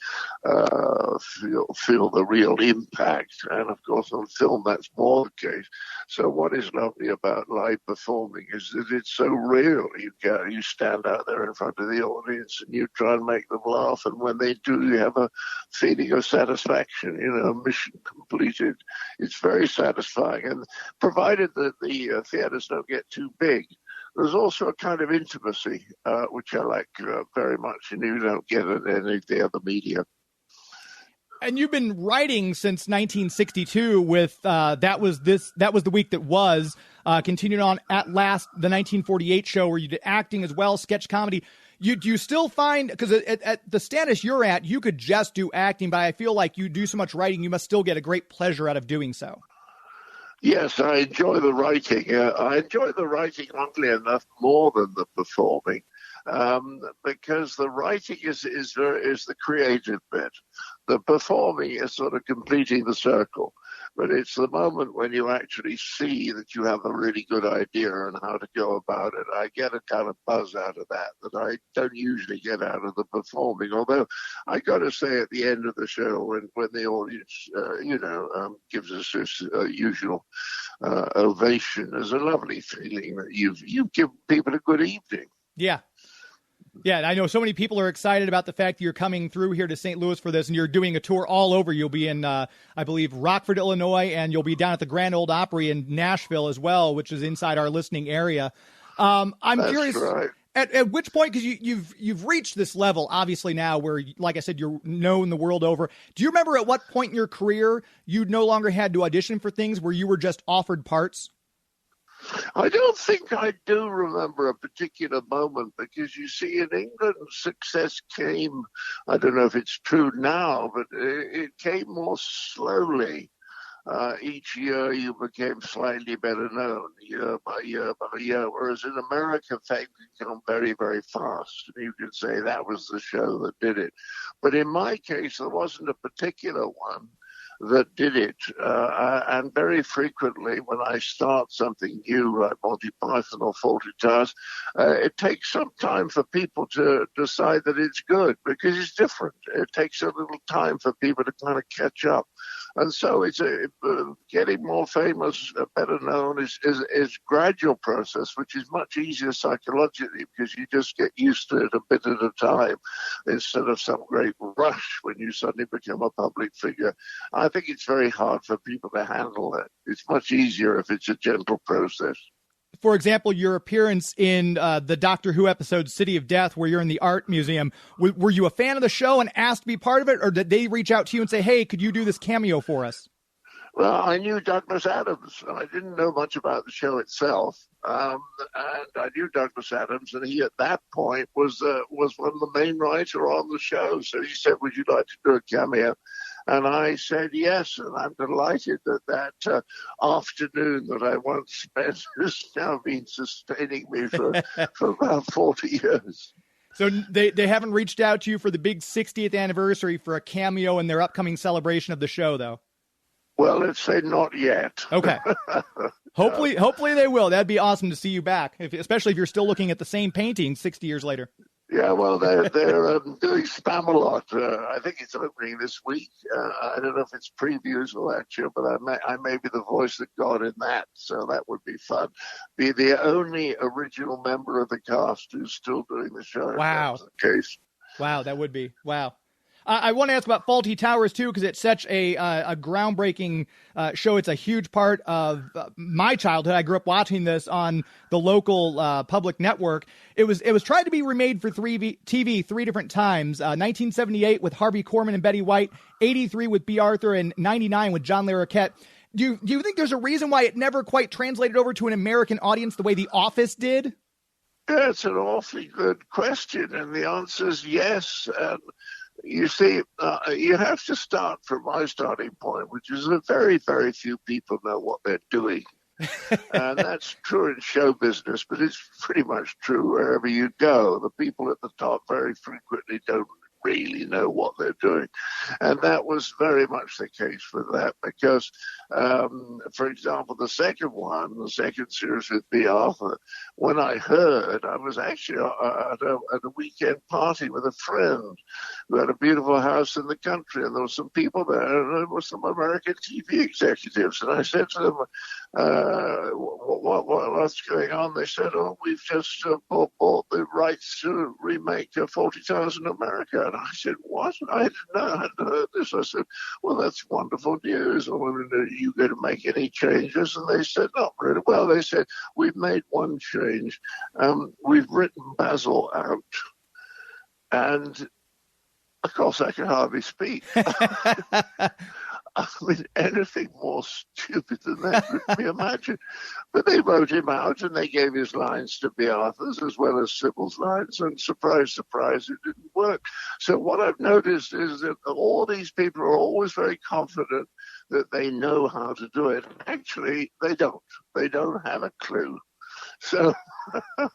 feel the real impact. And of course, on film, that's more the case. So what is lovely about live performing is that it's so real. You stand out there in front of the audience, and you try and make them laugh, and when they do, you have a feeling of satisfaction, mission completed. It's very satisfying, and provided that the theaters don't get too big, there's also a kind of intimacy, which I like very much, and you don't get in any of the other media. And you've been writing since 1962 with that was the week that was, continued on At Last, the 1948 show, where you did acting as well, sketch comedy. Do you still find, because at the status you're at, you could just do acting, but I feel like you do so much writing, you must still get a great pleasure out of doing so. Yes, I enjoy the writing. I enjoy the writing, oddly enough, more than the performing, because the writing is the creative bit. The performing is sort of completing the circle. But it's the moment when you actually see that you have a really good idea and how to go about it. I get a kind of buzz out of that I don't usually get out of the performing. Although I got to say, at the end of the show, when the audience, gives us this usual ovation, there's a lovely feeling that you've given people a good evening. Yeah. Yeah, I know so many people are excited about the fact that you're coming through here to St. Louis for this, and you're doing a tour all over. You'll be in, I believe, Rockford, Illinois, and you'll be down at the Grand Ole Opry in Nashville as well, which is inside our listening area. I'm That's curious, right. at which point, because you've reached this level, obviously now, where, like I said, you're known the world over. Do you remember at what point in your career you no longer had to audition for things, where you were just offered parts? I don't think I do remember a particular moment, because you see, in England, success came, I don't know if it's true now, but it came more slowly. Each year you became slightly better known, year by year by year, whereas in America, fame can come very, very fast. You can say that was the show that did it. But in my case, there wasn't a particular one that did it. And very frequently when I start something new, like Monty Python or Fawlty Towers, it takes some time for people to decide that it's good, because it's different. It takes a little time for people to kind of catch up. And so it's getting more famous, better known is a gradual process, which is much easier psychologically, because you just get used to it a bit at a time instead of some great rush when you suddenly become a public figure. I think it's very hard for people to handle that. It's much easier if it's a gentle process. for example, your appearance in the Doctor Who episode City of Death, where you're in the art museum, were you a fan of the show and asked to be part of it, or did they reach out to you and say, hey, could you do this cameo for us? Well, I knew Douglas Adams. I didn't know much about the show itself, and I knew Douglas Adams, and he at that point was one of the main writers on the show. So he said, "Would you like to do a cameo?" And I said yes, and I'm delighted that afternoon that I once spent has now been sustaining me for about 40 years. So they haven't reached out to you for the big 60th anniversary for a cameo in their upcoming celebration of the show, though? Well, let's say not yet. Okay. Hopefully they will. That'd be awesome to see you back, especially if you're still looking at the same painting 60 years later. Yeah, well, they're doing Spamalot. I think it's opening this week. I don't know if it's previews or lecture, but I may be the voice of God in that, so that would be fun. Be the only original member of the cast who's still doing the show. Wow. If that's the case. Wow, that would be. Wow. I want to ask about Fawlty Towers, too, because it's such a groundbreaking show. It's a huge part of my childhood. I grew up watching this on the local public network. It was tried to be remade for TV 3 different times. 1978 with Harvey Korman and Betty White, 83 with B. Arthur, and 99 with John Larroquette. Do you think there's a reason why it never quite translated over to an American audience the way The Office did? Yeah, it's an awfully good question, and the answer is yes. You see, you have to start from my starting point, which is that very, very few people know what they're doing. And that's true in show business, but it's pretty much true wherever you go. The people at the top very frequently don't really know what they're doing. And that was very much the case for that because, for example, the second series with B. Arthur, when I heard, I was actually at a weekend party with a friend who had a beautiful house in the country, and there were some people there, and there were some American TV executives, and I said to them, what's going on? They said, oh, we've just bought the rights to remake Fawlty Towers in America. And I said, what? I hadn't heard this. I said, well, that's wonderful news. Are you going to make any changes? And they said, not really. Well, they said, we've made one change. We've written Basil out. And, of course, I can hardly speak. I mean, anything more stupid than that could be imagined. But they wrote him out, and they gave his lines to B. Arthur's as well as Sybil's lines, and surprise, surprise, it didn't work. So what I've noticed is that all these people are always very confident that they know how to do it. Actually, they don't. They don't have a clue. So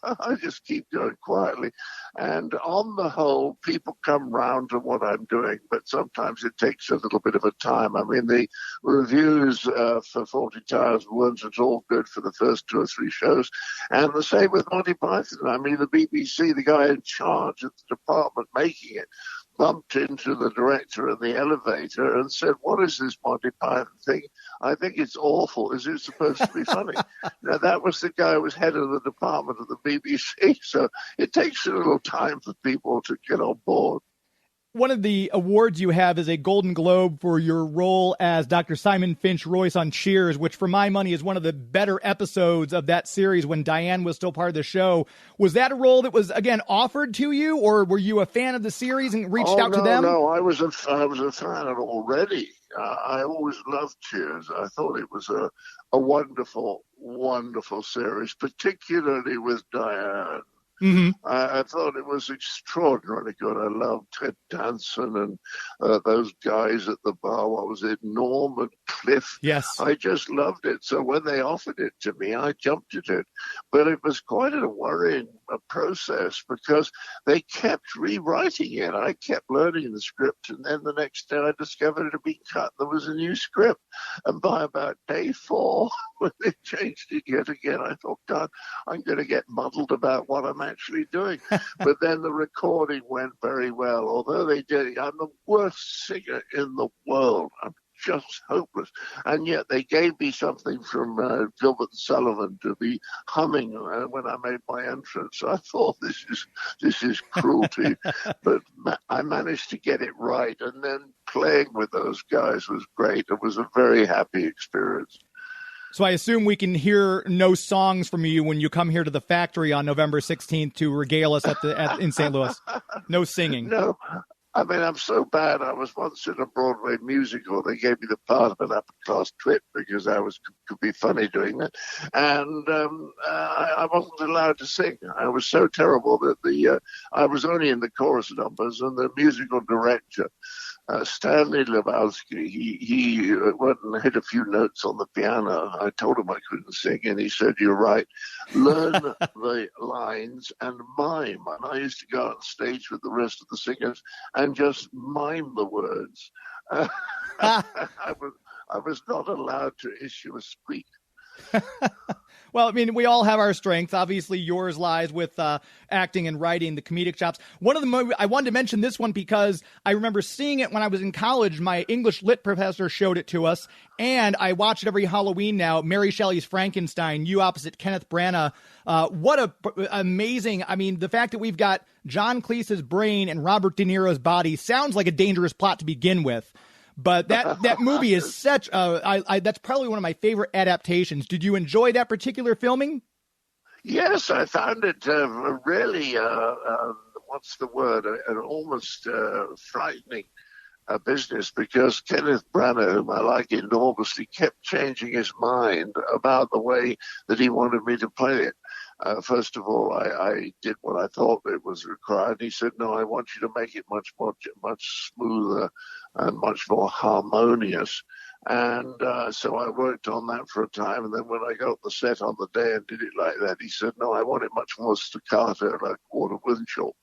I just keep going quietly. And on the whole, people come round to what I'm doing, but sometimes it takes a little bit of a time. I mean, the reviews for Fawlty Towers weren't at all good for the first 2 or 3 shows. And the same with Monty Python. I mean, the BBC, the guy in charge of the department making it, bumped into the director in the elevator and said, what is this Monty Python thing? I think it's awful. Is it supposed to be funny? Now, that was the guy who was head of the department of the BBC. So it takes a little time for people to get on board. One of the awards you have is a Golden Globe for your role as Dr. Simon Finch Royce on Cheers, which for my money is one of the better episodes of that series when Diane was still part of the show. Was that a role that was, again, offered to you, or were you a fan of the series and reached out to them? No, I was a fan of it already. I always loved Cheers. I thought it was a wonderful, wonderful series, particularly with Diane. Mm-hmm. I thought it was extraordinarily good. I loved Ted Danson and those guys at the bar. What was it, Norm and Cliff? Yes. I just loved it. So when they offered it to me, I jumped at it. But it was quite a worrying process because they kept rewriting it. I kept learning the script, and then the next day I discovered it had been cut. There was a new script. And by about day 4, when they changed it yet again, I thought, God, I'm going to get muddled about what I'm actually doing. But then the recording went very well. Although they did, I'm the worst singer in the world. I'm just hopeless. And yet they gave me something from Gilbert and Sullivan to be humming when I made my entrance. I thought this is cruelty. But I managed to get it right. And then playing with those guys was great. It was a very happy experience. So I assume we can hear no songs from you when you come here to the factory on November 16th to regale us in St. Louis. No singing. No. I mean, I'm so bad. I was once in a Broadway musical. They gave me the part of an upper-class twit because I could be funny doing that. And I wasn't allowed to sing. I was so terrible that I was only in the chorus numbers, and the musical director, Stanley Lebowski, he went and hit a few notes on the piano. I told him I couldn't sing, and he said, "You're right. Learn the lines and mime." And I used to go on stage with the rest of the singers and just mime the words. I was not allowed to issue a squeak. Well, I mean, we all have our strengths. Obviously, yours lies with acting and writing, the comedic chops. One of the movies, I wanted to mention this one because I remember seeing it when I was in college. My English lit professor showed it to us, and I watch it every Halloween now. Mary Shelley's Frankenstein, you opposite Kenneth Branagh. What a amazing, I mean, the fact that we've got John Cleese's brain and Robert De Niro's body sounds like a dangerous plot to begin with. But that movie is such that's probably one of my favorite adaptations. Did you enjoy that particular filming? Yes, I found it really, what's the word, an almost frightening business, because Kenneth Branagh, whom I like enormously, kept changing his mind about the way that he wanted me to play it. First of all, I did what I thought it was required. He said, "No, I want you to make it much smoother and much more harmonious." And so I worked on that for a time. And then when I got the set on the day and did it like that, he said, "No, I want it much more staccato, like Walter Winchell."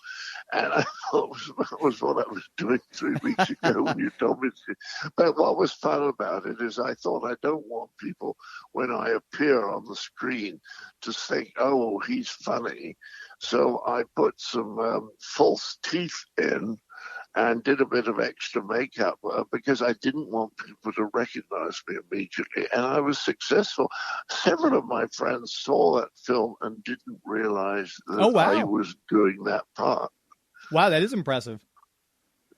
And I thought that was what I was doing 3 weeks ago when you told me to. But what was fun about it is I thought, I don't want people, when I appear on the screen, to think, "Oh, he's funny." So I put some false teeth in and did a bit of extra makeup because I didn't want people to recognize me immediately. And I was successful. Several of my friends saw that film and didn't realize that I was doing that part. Wow, that is impressive.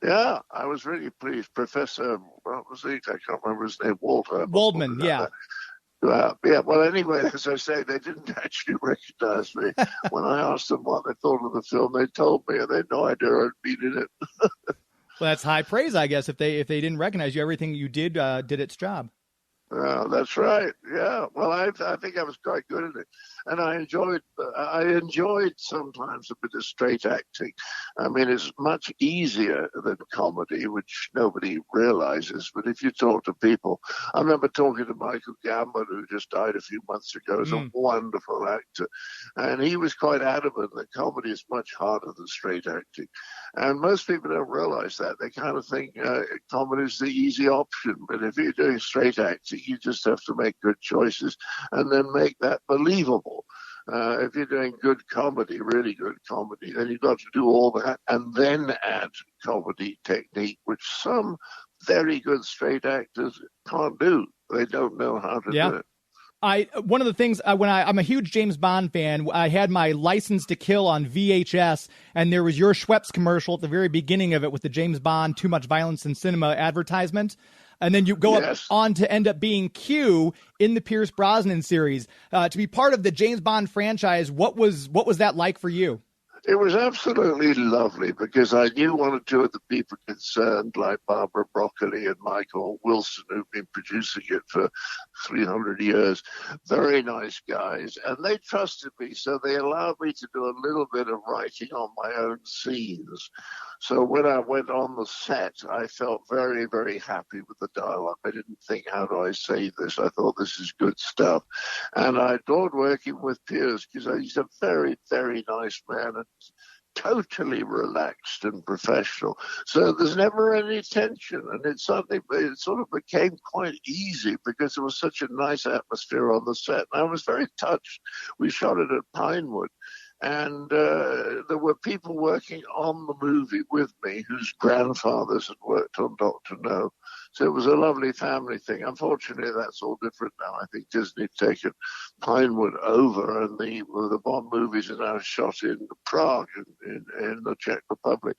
Yeah, I was really pleased. Professor, what was he? I can't remember his name. Walter. Waldman, yeah. Yeah, well, anyway, as I say, they didn't actually recognize me. When I asked them what they thought of the film, they told me, and they had no idea I'd been in it. Well, that's high praise, I guess. If they didn't recognize you, everything you did its job. That's right. Yeah. Well, I think I was quite good at it, and I enjoyed sometimes a bit of straight acting. I mean, it's much easier than comedy, which nobody realizes. But if you talk to people, I remember talking to Michael Gambon, who just died a few months ago. He's a wonderful actor, and he was quite adamant that comedy is much harder than straight acting. And most people don't realize that. They kind of think comedy is the easy option. But if you're doing straight acting, you just have to make good choices and then make that believable. If you're doing good comedy, really good comedy, then you've got to do all that and then add comedy technique, which some very good straight actors can't do. They don't know how to do it. One of the things when I'm a huge James Bond fan, I had my License to Kill on VHS, and there was your Schweppes commercial at the very beginning of it with the James Bond Too Much Violence in Cinema advertisement. And then you go up on to end up being Q in the Pierce Brosnan series. To be part of the James Bond franchise, what was that like for you? It was absolutely lovely because I knew one or two of the people concerned, like Barbara Broccoli and Michael Wilson, who've been producing it for 300 years. Very nice guys. And they trusted me, so they allowed me to do a little bit of writing on my own scenes. So when I went on the set, I felt very, very happy with the dialogue. I didn't think, how do I say this? I thought, this is good stuff. And I adored working with Pierce because he's a very, very nice man and totally relaxed and professional. So there's never any tension. And it sort of became quite easy because there was such a nice atmosphere on the set. And I was very touched. We shot it at Pinewood. And there were people working on the movie with me whose grandfathers had worked on Dr. No. So it was a lovely family thing. Unfortunately, that's all different now. I think Disney have taken Pinewood over, and the Bond movies are now shot in Prague, in the Czech Republic.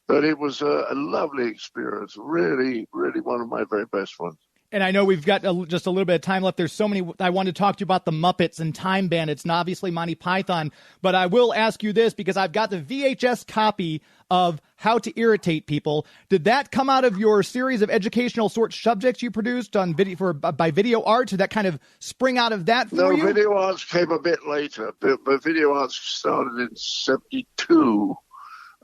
But it was a lovely experience, really, really one of my very best ones. And I know we've got just a little bit of time left. There's so many. I wanted to talk to you about the Muppets and Time Bandits and obviously Monty Python. But I will ask you this because I've got the VHS copy of How to Irritate People. Did that come out of your series of educational sort subjects you produced on video by Video Arts? Did that kind of spring out of that for you? No, Video Arts came a bit later. But Video Arts started in 1972.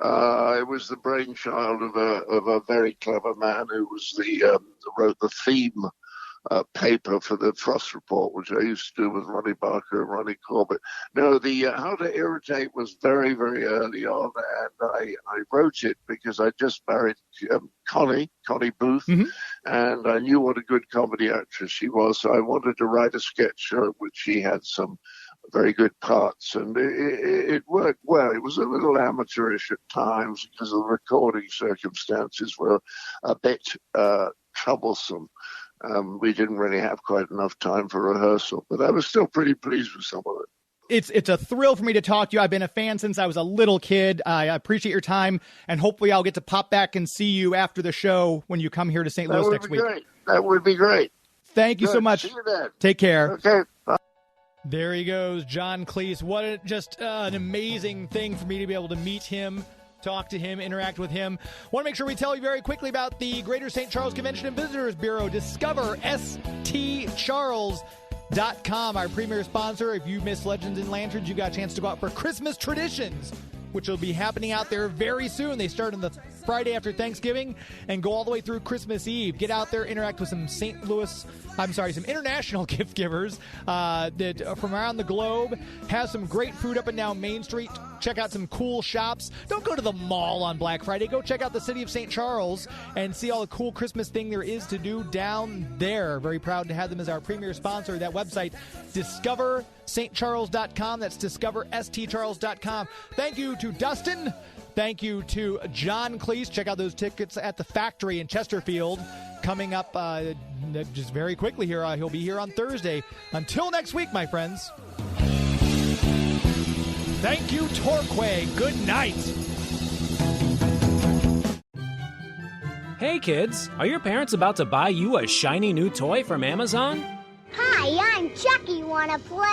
It was the brainchild of a very clever man who was wrote the theme paper for the Frost Report, which I used to do with Ronnie Barker and Ronnie Corbett. No, the How to Irritate was very, very early on, and I wrote it because I just married Connie Booth, and I knew what a good comedy actress she was, so I wanted to write a sketch show in which she had some very good parts, and it worked well. It was a little amateurish at times because the recording circumstances were a bit troublesome. We didn't really have quite enough time for rehearsal, but I was still pretty pleased with some of it. It's a thrill for me to talk to you. I've been a fan since I was a little kid. I appreciate your time, and hopefully I'll get to pop back and see you after the show when you come here to St. Louis next week. That would be great. Thank you so much. See you then. Take care. Okay. Bye. There he goes, John Cleese. What just an amazing thing for me to be able to meet him, talk to him, interact with him. Want to make sure we tell you very quickly about the Greater St. Charles Convention and Visitors Bureau. Discover stcharles.com, our premier sponsor. If you miss Legends and Lanterns, you got a chance to go out for Christmas traditions, which will be happening out there very soon. They start on the Friday after Thanksgiving and go all the way through Christmas Eve. Get out there, interact with some some international gift givers that from around the globe. Have some great food up and down Main Street. Check out some cool shops. Don't go to the mall on Black Friday. Go check out the city of St. Charles and see all the cool Christmas thing there is to do down there. Very proud to have them as our premier sponsor. That website, discoverstcharles.com. That's discoverstcharles.com. Thank you to Dustin. Thank you to John Cleese. Check out those tickets at the Factory in Chesterfield. Coming up just very quickly here. He'll be here on Thursday. Until next week, my friends. Thank you, Torquay. Good night. Hey, kids. Are your parents about to buy you a shiny new toy from Amazon? Hi, I'm Chucky. Wanna play?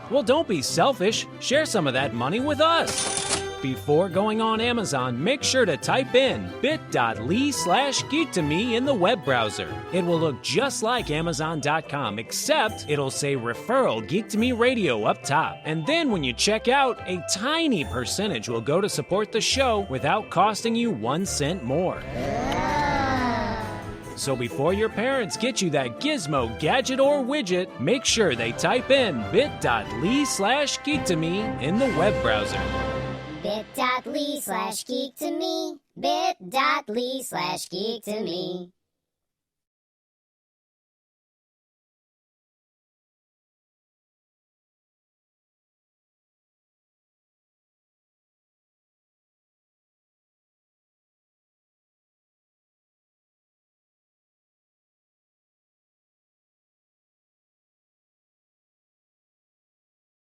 Well, don't be selfish. Share some of that money with us. Before going on Amazon, make sure to type in bit.ly/geek2me in the web browser. It will look just like Amazon.com, except it'll say referral Geek to Me Radio up top. And then when you check out, a tiny percentage will go to support the show without costing you 1 cent more. So before your parents get you that gizmo, gadget, or widget, make sure they type in bit.ly/geek2me in the web browser. bit.ly/geek2me. bit.ly/geek2me.